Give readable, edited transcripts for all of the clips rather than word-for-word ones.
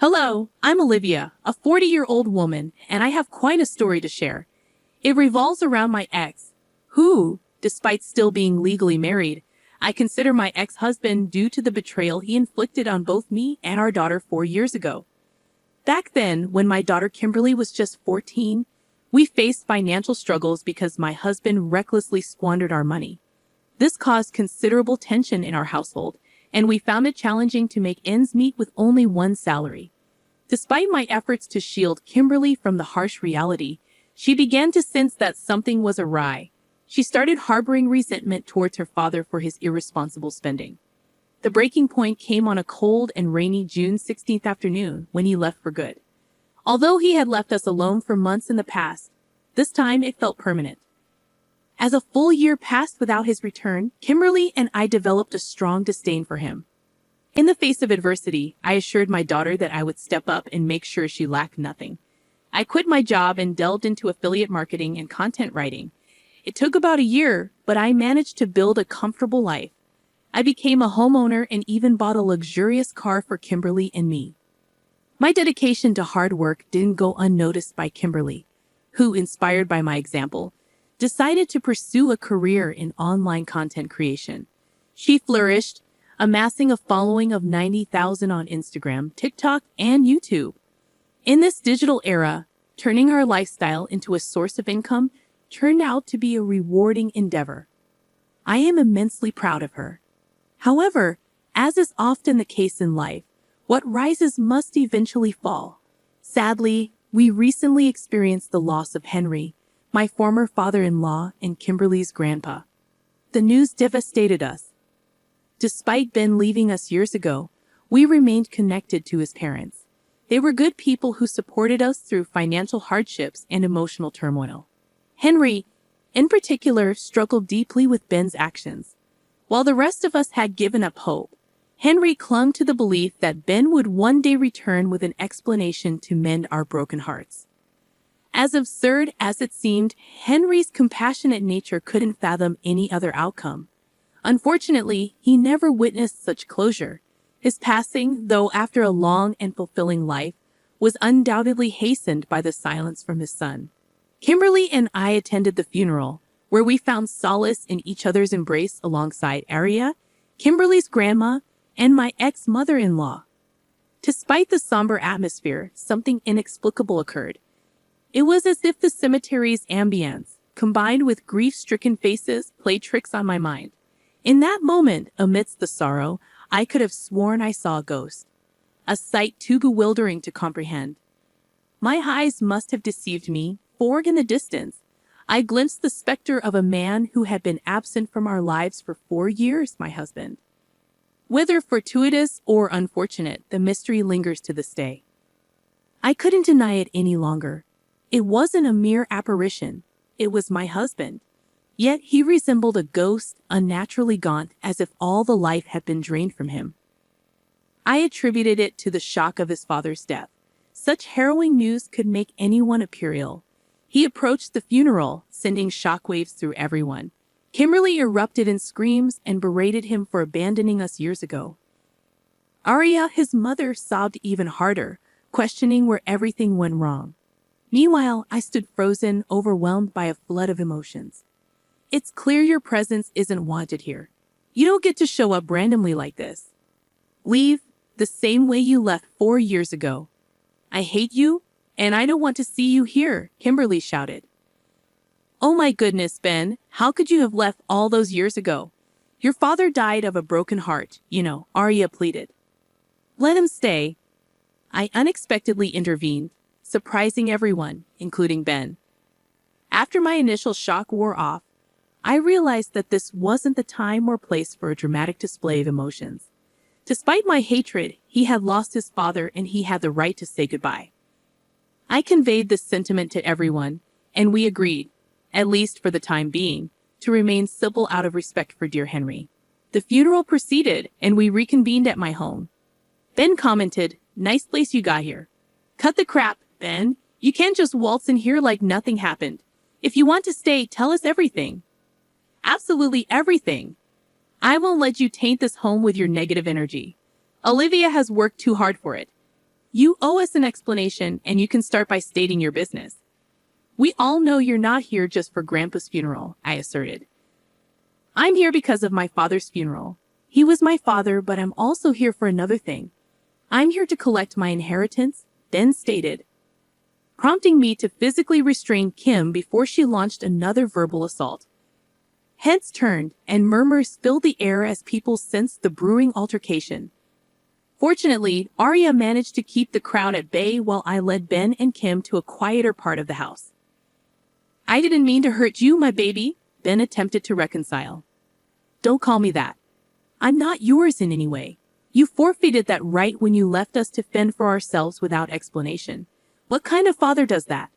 Hello, I'm Olivia, a 40-year-old woman, and I have quite a story to share. It revolves around my ex, who, despite still being legally married, I consider my ex-husband due to the betrayal he inflicted on both me and our daughter 4 years ago. Back then, when my daughter Kimberly was just 14, we faced financial struggles because my husband recklessly squandered our money. This caused considerable tension in our household, and we found it challenging to make ends meet with only one salary. Despite my efforts to shield Kimberly from the harsh reality, she began to sense that something was awry. She started harboring resentment towards her father for his irresponsible spending. The breaking point came on a cold and rainy June 16th afternoon when he left for good. Although he had left us alone for months in the past, this time it felt permanent. As a full year passed without his return, Kimberly and I developed a strong disdain for him. In the face of adversity, I assured my daughter that I would step up and make sure she lacked nothing. I quit my job and delved into affiliate marketing and content writing. It took about a year, but I managed to build a comfortable life. I became a homeowner and even bought a luxurious car for Kimberly and me. My dedication to hard work didn't go unnoticed by Kimberly, who, inspired by my example, decided to pursue a career in online content creation. She flourished, amassing a following of 90,000 on Instagram, TikTok, and YouTube. In this digital era, turning her lifestyle into a source of income turned out to be a rewarding endeavor. I am immensely proud of her. However, as is often the case in life, what rises must eventually fall. Sadly, we recently experienced the loss of Henry, my former father-in-law and Kimberly's grandpa. The news devastated us. Despite Ben leaving us years ago, we remained connected to his parents. They were good people who supported us through financial hardships and emotional turmoil. Henry, in particular, struggled deeply with Ben's actions. While the rest of us had given up hope, Henry clung to the belief that Ben would one day return with an explanation to mend our broken hearts. As absurd as it seemed, Henry's compassionate nature couldn't fathom any other outcome. Unfortunately, he never witnessed such closure. His passing, though after a long and fulfilling life, was undoubtedly hastened by the silence from his son. Kimberly and I attended the funeral, where we found solace in each other's embrace alongside Aria, Kimberly's grandma, and my ex-mother-in-law. Despite the somber atmosphere, something inexplicable occurred. It was as if the cemetery's ambience, combined with grief-stricken faces, played tricks on my mind. In that moment, amidst the sorrow, I could have sworn I saw a ghost, a sight too bewildering to comprehend. My eyes must have deceived me, for in the distance, I glimpsed the specter of a man who had been absent from our lives for 4 years, my husband. Whether fortuitous or unfortunate, the mystery lingers to this day. I couldn't deny it any longer. It wasn't a mere apparition. It was my husband. Yet he resembled a ghost, unnaturally gaunt, as if all the life had been drained from him. I attributed it to the shock of his father's death. Such harrowing news could make anyone a puerile. He approached the funeral, sending shockwaves through everyone. Kimberly erupted in screams and berated him for abandoning us years ago. Aria, his mother, sobbed even harder, questioning where everything went wrong. Meanwhile, I stood frozen, overwhelmed by a flood of emotions. It's clear your presence isn't wanted here. You don't get to show up randomly like this. Leave the same way you left 4 years ago. I hate you, and I don't want to see you here, Kimberly shouted. Oh my goodness, Ben, how could you have left all those years ago? Your father died of a broken heart, Aria pleaded. Let him stay. I unexpectedly intervened, surprising everyone, including Ben. After my initial shock wore off, I realized that this wasn't the time or place for a dramatic display of emotions. Despite my hatred, he had lost his father and he had the right to say goodbye. I conveyed this sentiment to everyone, and we agreed, at least for the time being, to remain civil out of respect for dear Henry. The funeral proceeded, and we reconvened at my home. Ben commented, "Nice place you got here." "Cut the crap, Ben. You can't just waltz in here like nothing happened. If you want to stay, tell us everything." "Absolutely everything. I won't let you taint this home with your negative energy. Olivia has worked too hard for it. You owe us an explanation, and you can start by stating your business. We all know you're not here just for Grandpa's funeral, I asserted. I'm here because of my father's funeral. He was my father, but I'm also here for another thing. I'm here to collect my inheritance, Ben stated, prompting me to physically restrain Kim before she launched another verbal assault. Heads turned, and murmurs filled the air as people sensed the brewing altercation. Fortunately, Arya managed to keep the crowd at bay while I led Ben and Kim to a quieter part of the house. I didn't mean to hurt you, my baby, Ben attempted to reconcile. Don't call me that. I'm not yours in any way. You forfeited that right when you left us to fend for ourselves without explanation. What kind of father does that?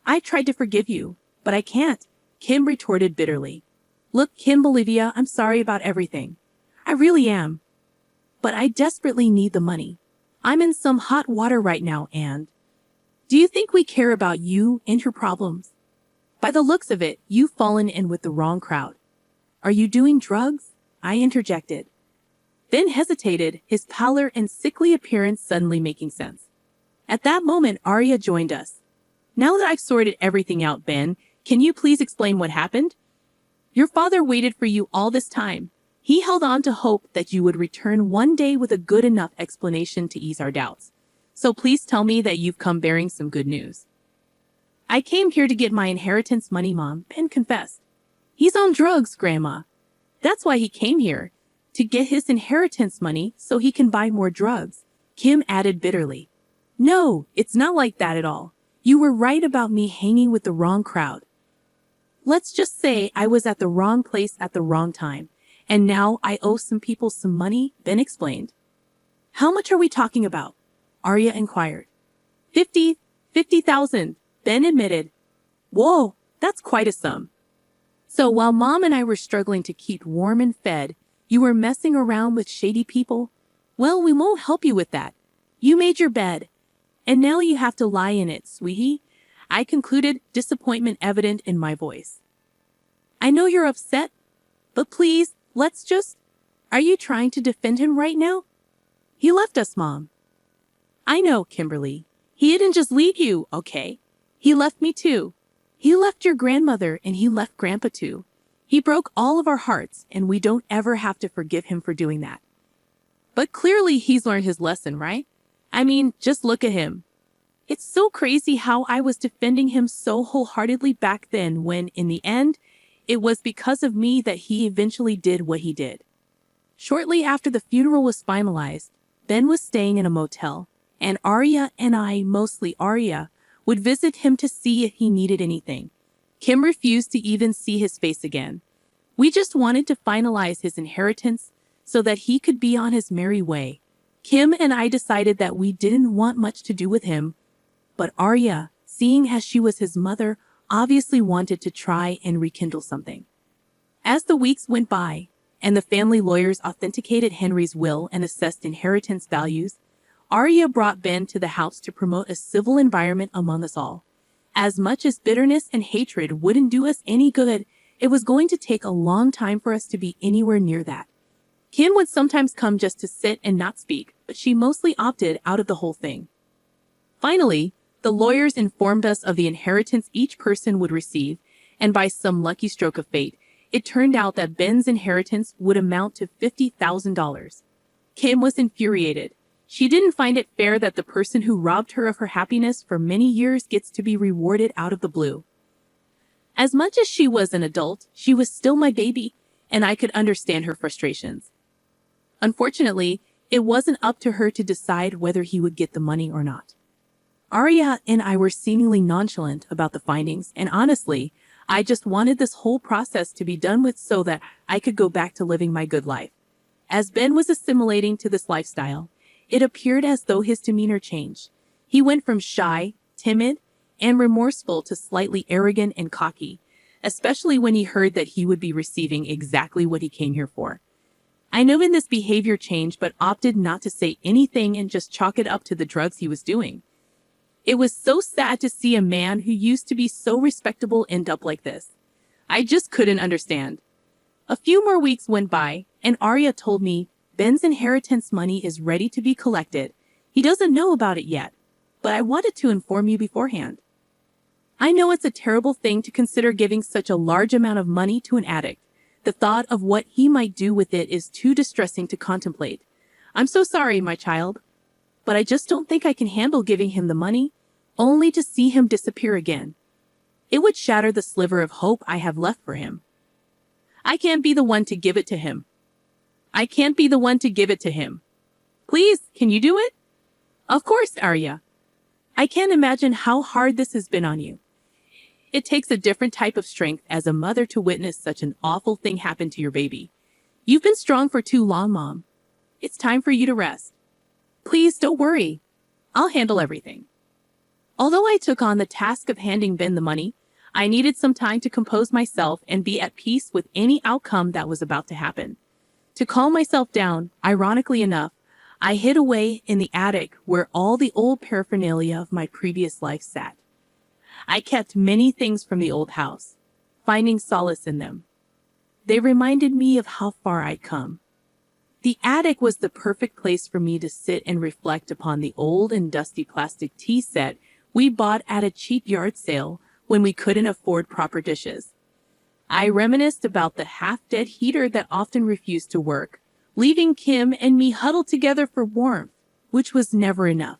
I tried to forgive you, but I can't, Kim retorted bitterly. Look, Kim Bolivia, I'm sorry about everything. I really am. But I desperately need the money. I'm in some hot water right now, and do you think we care about you and your problems? By the looks of it, you've fallen in with the wrong crowd. Are you doing drugs? I interjected. Ben hesitated, his pallor and sickly appearance suddenly making sense. At that moment, Arya joined us. Now that I've sorted everything out, Ben, can you please explain what happened? Your father waited for you all this time. He held on to hope that you would return one day with a good enough explanation to ease our doubts. So please tell me that you've come bearing some good news. I came here to get my inheritance money, Mom, Ben confessed. He's on drugs, Grandma. That's why he came here, to get his inheritance money so he can buy more drugs, Kim added bitterly. No, it's not like that at all. You were right about me hanging with the wrong crowd. Let's just say I was at the wrong place at the wrong time, and now I owe some people some money, Ben explained. How much are we talking about? Arya inquired. 50,000, Ben admitted. Whoa, that's quite a sum. So while Mom and I were struggling to keep warm and fed, you were messing around with shady people? Well, we won't help you with that. You made your bed, and now you have to lie in it, sweetie, I concluded, disappointment evident in my voice. I know you're upset, but please, let's just... Are you trying to defend him right now? He left us, Mom. I know, Kimberly. He didn't just leave you, okay? He left me too. He left your grandmother and he left Grandpa too. He broke all of our hearts, and we don't ever have to forgive him for doing that. But clearly he's learned his lesson, right? I mean, just look at him. It's so crazy how I was defending him so wholeheartedly back then when, in the end, it was because of me that he eventually did what he did. Shortly after the funeral was finalized, Ben was staying in a motel, and Arya and I, mostly Arya, would visit him to see if he needed anything. Kim refused to even see his face again. We just wanted to finalize his inheritance so that he could be on his merry way. Kim and I decided that we didn't want much to do with him, but Arya, seeing as she was his mother, obviously wanted to try and rekindle something. As the weeks went by, and the family lawyers authenticated Henry's will and assessed inheritance values, Arya brought Ben to the house to promote a civil environment among us all. As much as bitterness and hatred wouldn't do us any good, it was going to take a long time for us to be anywhere near that. Kim would sometimes come just to sit and not speak, but she mostly opted out of the whole thing. Finally, the lawyers informed us of the inheritance each person would receive, and by some lucky stroke of fate, it turned out that Ben's inheritance would amount to $50,000. Kim was infuriated. She didn't find it fair that the person who robbed her of her happiness for many years gets to be rewarded out of the blue. As much as she was an adult, she was still my baby, and I could understand her frustrations. Unfortunately, it wasn't up to her to decide whether he would get the money or not. Arya and I were seemingly nonchalant about the findings, and honestly, I just wanted this whole process to be done with so that I could go back to living my good life. As Ben was assimilating to this lifestyle, it appeared as though his demeanor changed. He went from shy, timid, and remorseful to slightly arrogant and cocky, especially when he heard that he would be receiving exactly what he came here for. I noted this behavior change but opted not to say anything and just chalk it up to the drugs he was doing. It was so sad to see a man who used to be so respectable end up like this. I just couldn't understand. A few more weeks went by, and Arya told me Ben's inheritance money is ready to be collected, He doesn't know about it yet, but I wanted to inform you beforehand. I know it's a terrible thing to consider giving such a large amount of money to an addict. The thought of what he might do with it is too distressing to contemplate. I'm so sorry, my child, but I just don't think I can handle giving him the money, only to see him disappear again. It would shatter the sliver of hope I have left for him. I can't be the one to give it to him. I can't be the one to give it to him. Please, can you do it? Of course, Arya. I can't imagine how hard this has been on you. It takes a different type of strength as a mother to witness such an awful thing happen to your baby. You've been strong for too long, Mom. It's time for you to rest. Please don't worry. I'll handle everything. Although I took on the task of handing Ben the money, I needed some time to compose myself and be at peace with any outcome that was about to happen. To calm myself down, ironically enough, I hid away in the attic where all the old paraphernalia of my previous life sat. I kept many things from the old house, finding solace in them. They reminded me of how far I'd come. The attic was the perfect place for me to sit and reflect upon the old and dusty plastic tea set we bought at a cheap yard sale when we couldn't afford proper dishes. I reminisced about the half-dead heater that often refused to work, leaving Kim and me huddled together for warmth, which was never enough.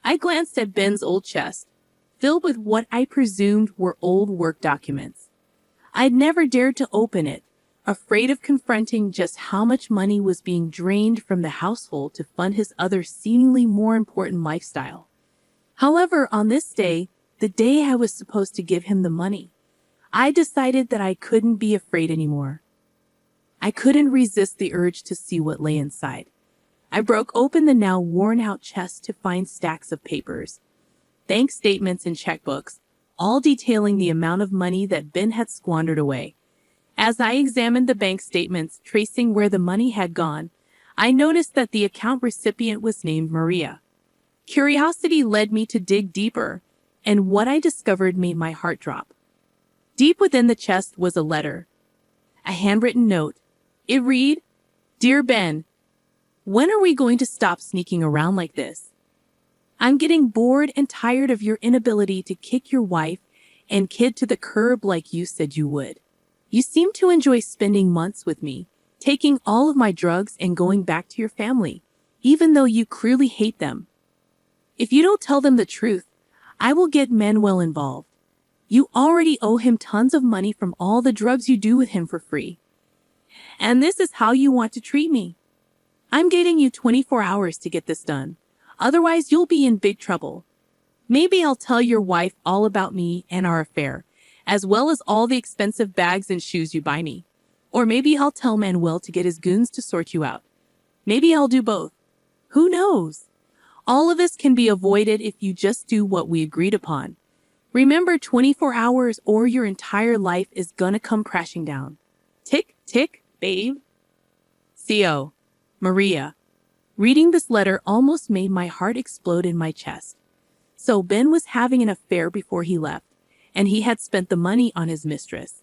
I glanced at Ben's old chest, filled with what I presumed were old work documents. I'd never dared to open it, afraid of confronting just how much money was being drained from the household to fund his other seemingly more important lifestyle. However, on this day, the day I was supposed to give him the money, I decided that I couldn't be afraid anymore. I couldn't resist the urge to see what lay inside. I broke open the now worn-out chest to find stacks of papers, bank statements and checkbooks, all detailing the amount of money that Ben had squandered away. As I examined the bank statements tracing where the money had gone, I noticed that the account recipient was named Maria. Curiosity led me to dig deeper, and what I discovered made my heart drop. Deep within the chest was a letter, a handwritten note. It read, "Dear Ben, when are we going to stop sneaking around like this? I'm getting bored and tired of your inability to kick your wife and kid to the curb like you said you would. You seem to enjoy spending months with me, taking all of my drugs and going back to your family, even though you clearly hate them. If you don't tell them the truth, I will get Manuel involved. You already owe him tons of money from all the drugs you do with him for free. And this is how you want to treat me. I'm getting you 24 hours to get this done. Otherwise, you'll be in big trouble. Maybe I'll tell your wife all about me and our affair, as well as all the expensive bags and shoes you buy me. Or maybe I'll tell Manuel to get his goons to sort you out. Maybe I'll do both. Who knows? All of this can be avoided if you just do what we agreed upon. Remember, 24 hours or your entire life is gonna come crashing down. Tick, tick, babe." C.O. Maria. Reading this letter almost made my heart explode in my chest. So Ben was having an affair before he left, and he had spent the money on his mistress.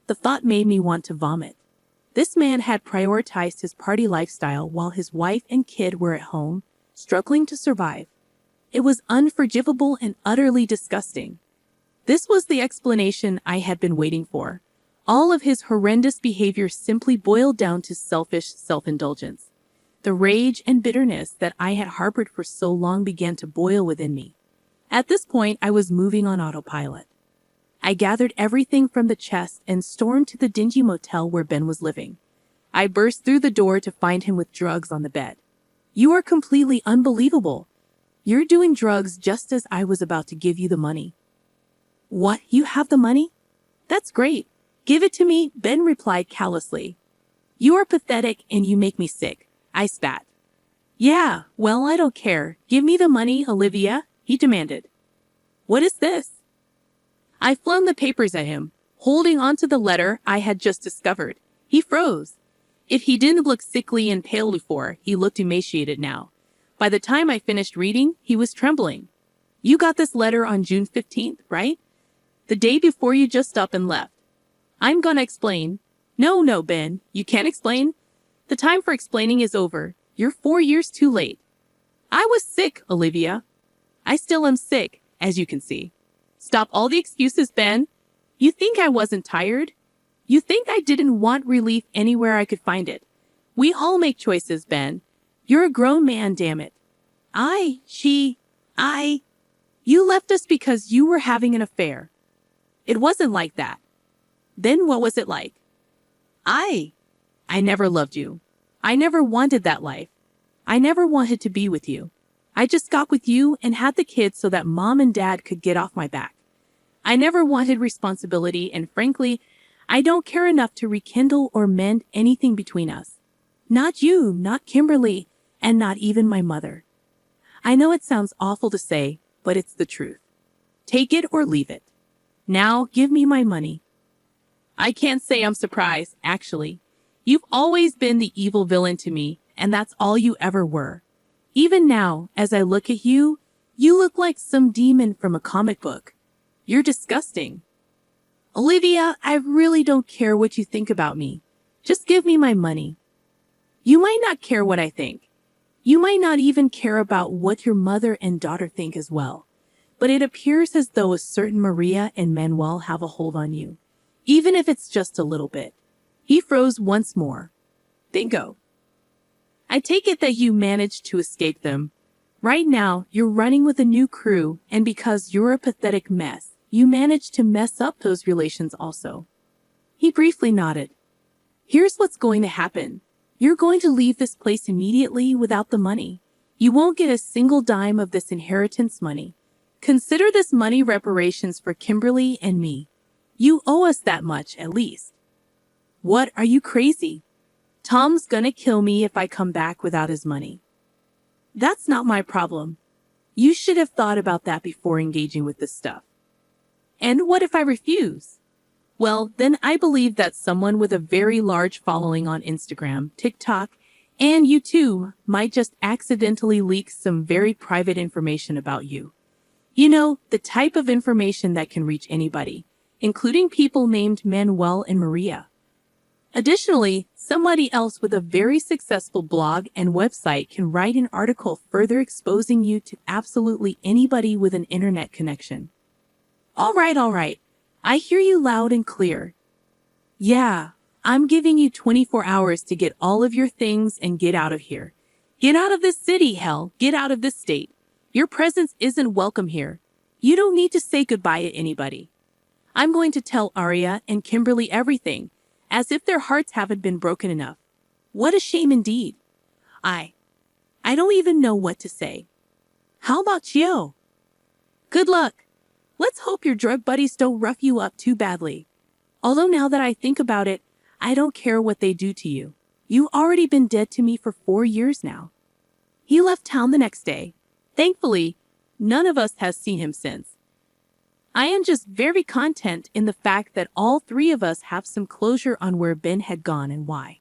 The thought made me want to vomit. This man had prioritized his party lifestyle while his wife and kid were at home, struggling to survive. It was unforgivable and utterly disgusting. This was the explanation I had been waiting for. All of his horrendous behavior simply boiled down to selfish self-indulgence. The rage and bitterness that I had harbored for so long began to boil within me. At this point, I was moving on autopilot. I gathered everything from the chest and stormed to the dingy motel where Ben was living. I burst through the door to find him with drugs on the bed. "You are completely unbelievable. You're doing drugs just as I was about to give you the money." "What? You have the money? That's great. Give it to me," Ben replied callously. "You are pathetic and you make me sick," I spat. "Yeah, well, I don't care. Give me the money, Olivia," he demanded. "What is this?" I flung the papers at him, holding onto the letter I had just discovered. He froze. If he didn't look sickly and pale before, he looked emaciated now. By the time I finished reading, he was trembling. "You got this letter on June 15th, right? The day before you just up and left." "I'm gonna explain." No, Ben, you can't explain. The time for explaining is over. You're 4 years too late." I was sick, Olivia. I still am sick, as you can see. Stop all the excuses, Ben. You think I wasn't tired? You think I didn't want relief anywhere I could find it? We all make choices, Ben. You're a grown man, damn it. You left us because you were having an affair. It wasn't like that. Then what was it like? I never loved you. I never wanted that life. I never wanted to be with you. I just got with you and had the kids so that mom and dad could get off my back. I never wanted responsibility, and frankly, I don't care enough to rekindle or mend anything between us. Not you, not Kimberly, and not even my mother. I know it sounds awful to say, but it's the truth. Take it or leave it. Now give me my money. I can't say I'm surprised, actually. You've always been the evil villain to me, and that's all you ever were. Even now, as I look at you, you look like some demon from a comic book. You're disgusting. Olivia, I really don't care what you think about me. Just give me my money. You might not care what I think. You might not even care about what your mother and daughter think as well. But it appears as though a certain Maria and Manuel have a hold on you, even if it's just a little bit. He froze once more. Bingo. I take it that you managed to escape them. Right now, you're running with a new crew, and because you're a pathetic mess, you managed to mess up those relations also. He briefly nodded. Here's what's going to happen. You're going to leave this place immediately without the money. You won't get a single dime of this inheritance money. Consider this money reparations for Kimberly and me. You owe us that much, at least. What, are you crazy? Tom's gonna kill me if I come back without his money. That's not my problem. You should have thought about that before engaging with this stuff. And what if I refuse? Well, then I believe that someone with a very large following on Instagram, TikTok, and YouTube might just accidentally leak some very private information about you. You know, the type of information that can reach anybody, including people named Manuel and Maria. Additionally, somebody else with a very successful blog and website can write an article further exposing you to absolutely anybody with an internet connection. All right. I hear you loud and clear. Yeah, I'm giving you 24 hours to get all of your things and get out of here. Get out of this city, hell. Get out of this state. Your presence isn't welcome here. You don't need to say goodbye to anybody. I'm going to tell Aria and Kimberly everything, as if their hearts haven't been broken enough. What a shame indeed. I don't even know what to say. How about Chio? Good luck. Let's hope your drug buddies don't rough you up too badly. Although now that I think about it, I don't care what they do to you. You've already been dead to me for 4 years now. He left town the next day. Thankfully, none of us has seen him since. I am just very content in the fact that all 3 of us have some closure on where Ben had gone and why.